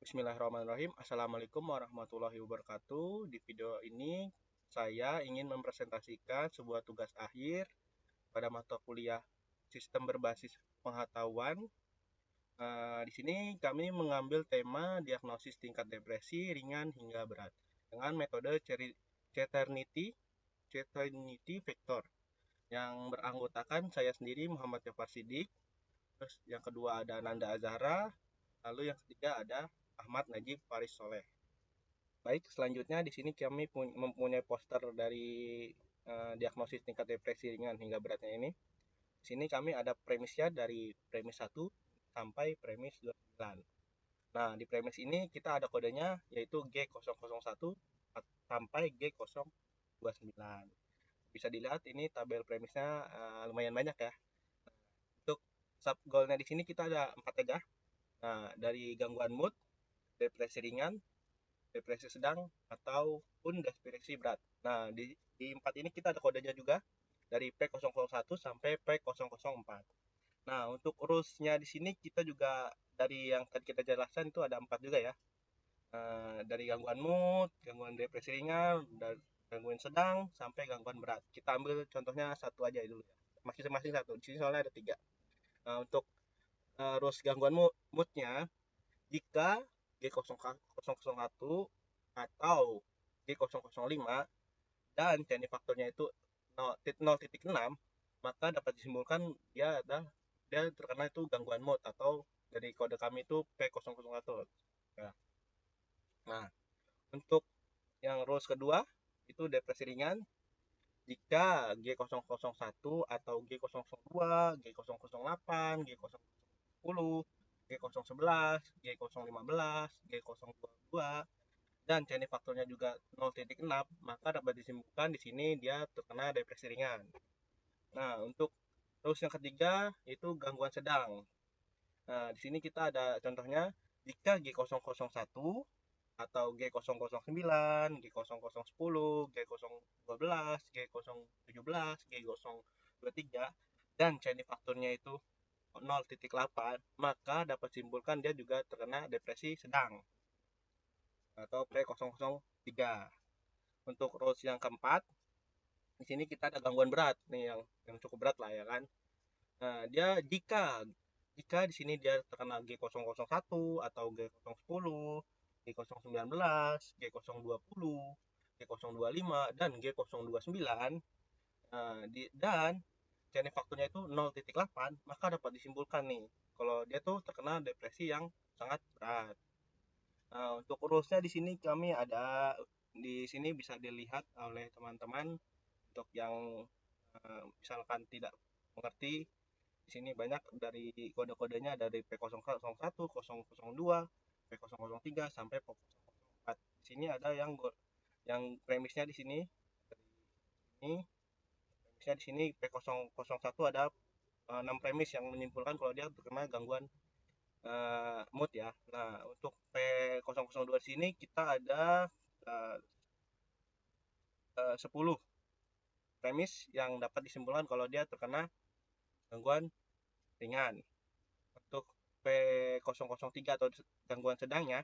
Bismillahirrahmanirrahim. Assalamualaikum warahmatullahi wabarakatuh. Di video ini saya ingin mempresentasikan sebuah tugas akhir pada mata kuliah Sistem Berbasis Pengetahuan. Di sini kami mengambil tema diagnosis tingkat depresi ringan hingga berat dengan metode Ceternity Vector yang beranggotakan saya sendiri Muhammad Jafar Siddiq. Terus yang kedua ada Nanda Azhara, lalu yang ketiga ada Ahmad Najib Faris Soleh. Baik, selanjutnya di sini kami mempunyai poster dari diagnosis tingkat depresi ringan hingga beratnya ini. Di sini kami ada premisnya dari premis 1 sampai premis 29. Nah, di premis ini kita ada kodenya yaitu G001 sampai G029. Bisa dilihat ini tabel premisnya lumayan banyak ya. Untuk sub goalnya di sini kita ada 4 aja. Nah, dari gangguan mood, depresi ringan, depresi sedang, ataupun depresi berat. Nah, di 4 ini kita ada kodenya juga dari P001 sampai P004. Nah, untuk rules-nya di sini kita juga dari yang tadi kita jelaskan itu ada 4 juga ya. Dari gangguan mood, gangguan depresi ringan, gangguan sedang, sampai gangguan berat. Kita ambil contohnya satu aja dulu ya. Masing-masing satu. Di sini soalnya ada 3. Nah, untuk rules gangguan mood-nya, jika G001 atau G005 dan CNI faktornya itu 0,6, maka dapat disimpulkan dia terkena itu gangguan mood atau dari kode kami itu P001. Ya. Nah, untuk yang rules kedua itu depresi ringan jika G001 atau G002, G008, G010, G011, G015, G022 dan CNI faktornya juga 0,6, maka dapat disimpulkan di sini dia terkena depresi ringan. Nah, untuk terus yang ketiga itu gangguan sedang. Nah, di sini kita ada contohnya jika G001 atau G009, G0010, G012, G017, G023 dan CNI faktornya itu 0,8, maka dapat simpulkan dia juga terkena depresi sedang atau P003. Untuk rules yang keempat, di sini kita ada gangguan berat nih yang cukup berat lah ya kan. Nah, dia jika di sini dia terkena G001 atau G010, G019, G020, G025 dan G029 dan CNI faktornya itu 0,8, maka dapat disimpulkan nih kalau dia tuh terkena depresi yang sangat berat. Nah, untuk rulesnya di sini kami ada di sini bisa dilihat oleh teman-teman untuk yang misalkan tidak mengerti. Di sini banyak dari kode-kodenya dari P001, 002, P003 sampai P004. Di sini ada yang premisnya di sini. Ini premisnya di sini P001 ada 6 premis yang menyimpulkan kalau dia terkena gangguan mood ya. Nah, untuk P002 di sini kita ada 10 premis yang dapat disimpulkan kalau dia terkena gangguan ringan. Untuk P003 atau gangguan sedangnya,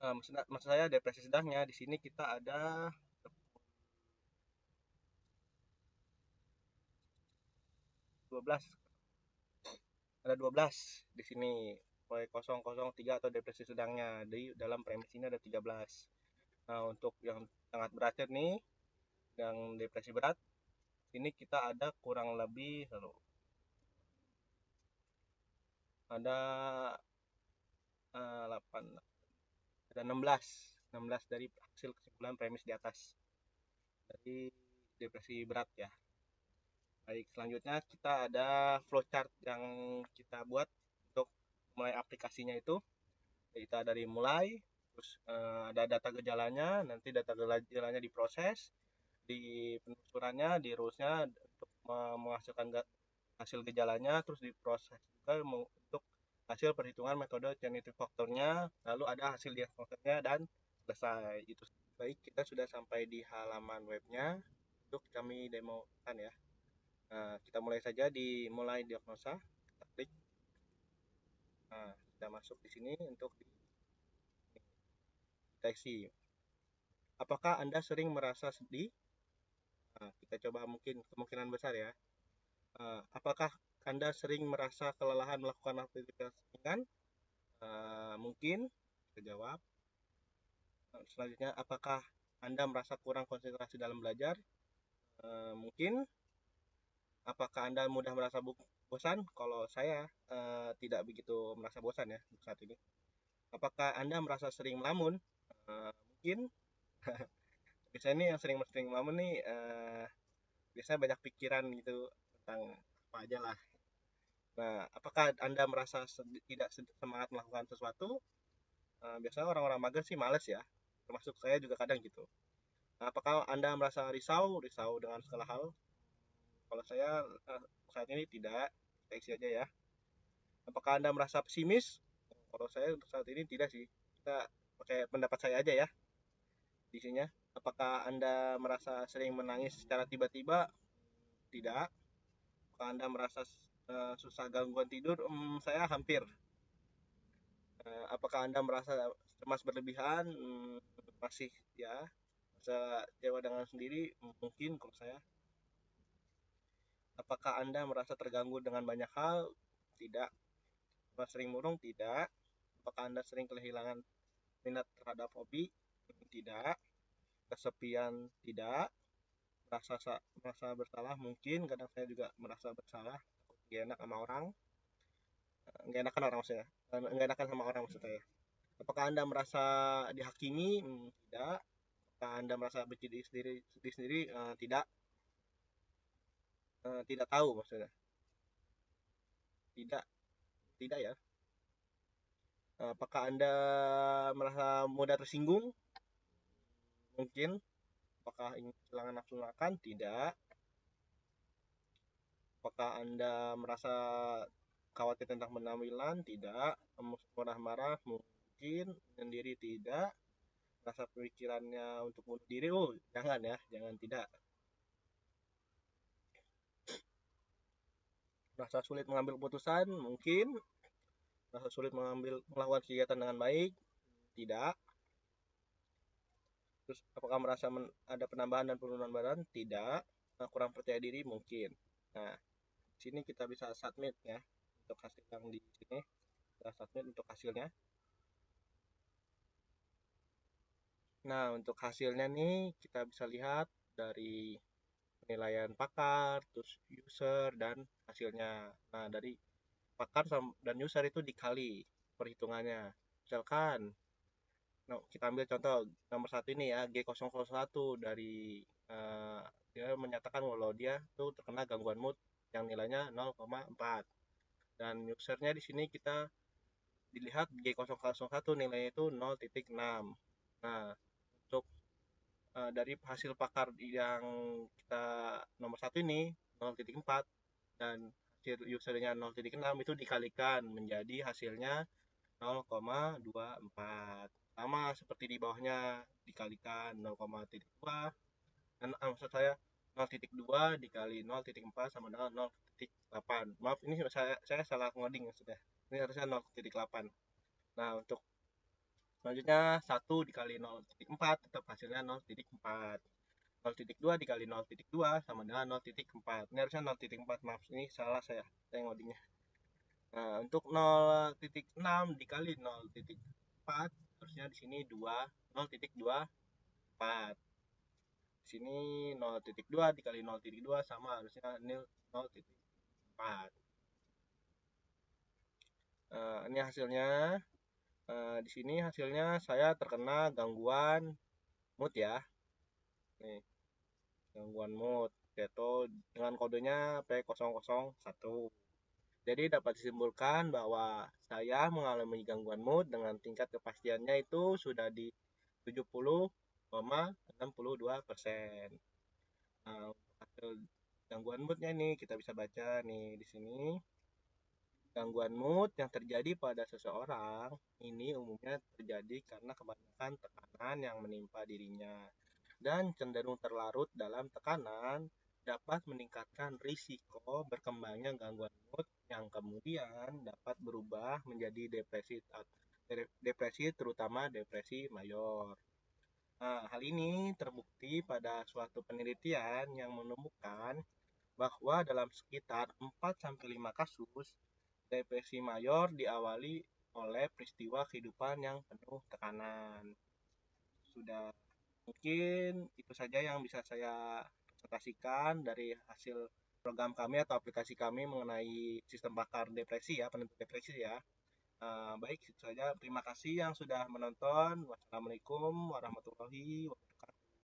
maksud saya depresi sedangnya, di sini kita ada 12 di sini. P003 atau depresi sedangnya, di dalam premis ini ada 13. Nah, untuk yang sangat beratnya nih, yang depresi berat, ini kita ada kurang lebih ada 8, ada 16 dari hasil kesimpulan premis di atas dari depresi berat ya. Baik, selanjutnya kita ada flowchart yang kita buat untuk mulai aplikasinya itu. Kita dari mulai, terus ada data gejalanya, nanti data gejalanya diproses, di penelusurannya, di rulesnya untuk menghasilkan hasil gejalanya, terus diproses juga untuk hasil perhitungan metode cognitive faktornya, lalu ada hasil diagnosisnya dan selesai. Itu baik, kita sudah sampai di halaman webnya untuk kami demokan ya. Nah, kita mulai saja dimulai diagnosa. Kita klik. Nah, kita masuk di sini untuk deteksi. Apakah Anda sering merasa sedih? Nah, kita coba mungkin kemungkinan besar ya. Apakah Anda sering merasa kelelahan melakukan aktivitas ringan? Mungkin kita jawab. Selanjutnya, apakah Anda merasa kurang konsentrasi dalam belajar? Mungkin. Apakah Anda mudah merasa bosan? Kalau saya tidak begitu merasa bosan ya saat ini. Apakah Anda merasa sering melamun? Mungkin. Biasanya nih yang sering melamun nih biasanya banyak pikiran gitu tentang apa aja lah. Nah, apakah Anda merasa tidak semangat melakukan sesuatu? Biasanya orang-orang mager sih males ya. Termasuk saya juga kadang gitu. Nah, apakah Anda merasa risau dengan segala hal? Kalau saya saat ini tidak, isi aja ya. Apakah Anda merasa pesimis? Kalau saya saat ini tidak sih. Kita pakai pendapat saya aja ya di sini. Apakah Anda merasa sering menangis secara tiba-tiba? Tidak. Apakah Anda merasa susah gangguan tidur? Saya hampir. Apakah Anda merasa cemas berlebihan? Masih ya. Bisa kecewa dengan sendiri? Mungkin kalau saya. Apakah Anda merasa terganggu dengan banyak hal? Tidak. Apakah sering murung? Tidak. Apakah Anda sering kehilangan minat terhadap hobi? Tidak. Kesepian? Tidak. Merasa bersalah? Mungkin. Kadang saya juga merasa bersalah. Gak enak sama orang. Gak enakan orang maksudnya. Gak enakan sama orang maksud saya. Apakah Anda merasa dihakimi? Tidak. Apakah Anda merasa benci diri sendiri? Tidak. Tidak tahu maksudnya. Tidak ya. Apakah Anda merasa mudah tersinggung? Mungkin. Apakah ingin kehilangan nafsu makan? Tidak. Apakah Anda merasa khawatir tentang penampilan? Tidak. Marah-marah? Mungkin. Sendiri? Tidak. Rasa pemikirannya untuk bunuh diri? Jangan ya. Jangan tidak. Rasa sulit mengambil keputusan? Mungkin. Rasa sulit melakukan kegiatan dengan baik? Tidak. Terus apakah merasa ada penambahan dan penurunan badan? Tidak. Kurang percaya diri? Mungkin. Nah, di sini kita bisa submit ya untuk hasil yang di sini. Kita submit untuk hasilnya. Nah, untuk hasilnya nih kita bisa lihat dari penilaian pakar, terus user dan hasilnya. Nah, dari pakar dan user itu dikali perhitungannya. Misalkan kita ambil contoh nomor 1 ini ya, G001 dari dia menyatakan kalau dia tuh terkena gangguan mood yang nilainya 0,4. Dan usernya di sini kita dilihat G001 nilainya itu 0,6. Nah, untuk dari hasil pakar yang kita nomor 1 ini 0,4 dan hasil usernya 0,6 itu dikalikan menjadi hasilnya 0,24. Sama seperti di bawahnya dikalikan 0,2 dan maksud saya 0,2 dikali 0,4 sama dengan 0,8. Maaf ini saya salah ngoding maksudnya. Ini harusnya 0,8. Nah, untuk selanjutnya 1 dikali 0,4 tetap hasilnya 0,4. 0,2 dikali 0,2 sama dengan 0,4. Ini harusnya 0,4. Maaf ini salah saya ngodingnya. Nah, untuk 0,6 dikali 0,4 harusnya di sini 0,24. Di sini 0,2 dikali 0,2 sama harusnya 0,4. Ini hasilnya. Di sini hasilnya saya terkena gangguan mood ya. Nih, gangguan mood yaitu dengan kodenya P001. Jadi dapat disimpulkan bahwa saya mengalami gangguan mood dengan tingkat kepastiannya itu sudah di 70,62%. Nah, hasil gangguan moodnya nih kita bisa baca nih di sini. Gangguan mood yang terjadi pada seseorang ini umumnya terjadi karena kebanyakan tekanan yang menimpa dirinya dan cenderung terlarut dalam tekanan dapat meningkatkan risiko berkembangnya gangguan mood yang kemudian dapat berubah menjadi depresi terutama depresi mayor. Nah, hal ini terbukti pada suatu penelitian yang menemukan bahwa dalam sekitar 4-5 kasus, depresi mayor diawali oleh peristiwa kehidupan yang penuh tekanan. Sudah mungkin itu saja yang bisa saya presentasikan dari hasil program kami atau aplikasi kami mengenai sistem bakar depresi ya, penentu depresi ya. Baik, itu saja. Terima kasih yang sudah menonton. Wassalamualaikum warahmatullahi wabarakatuh.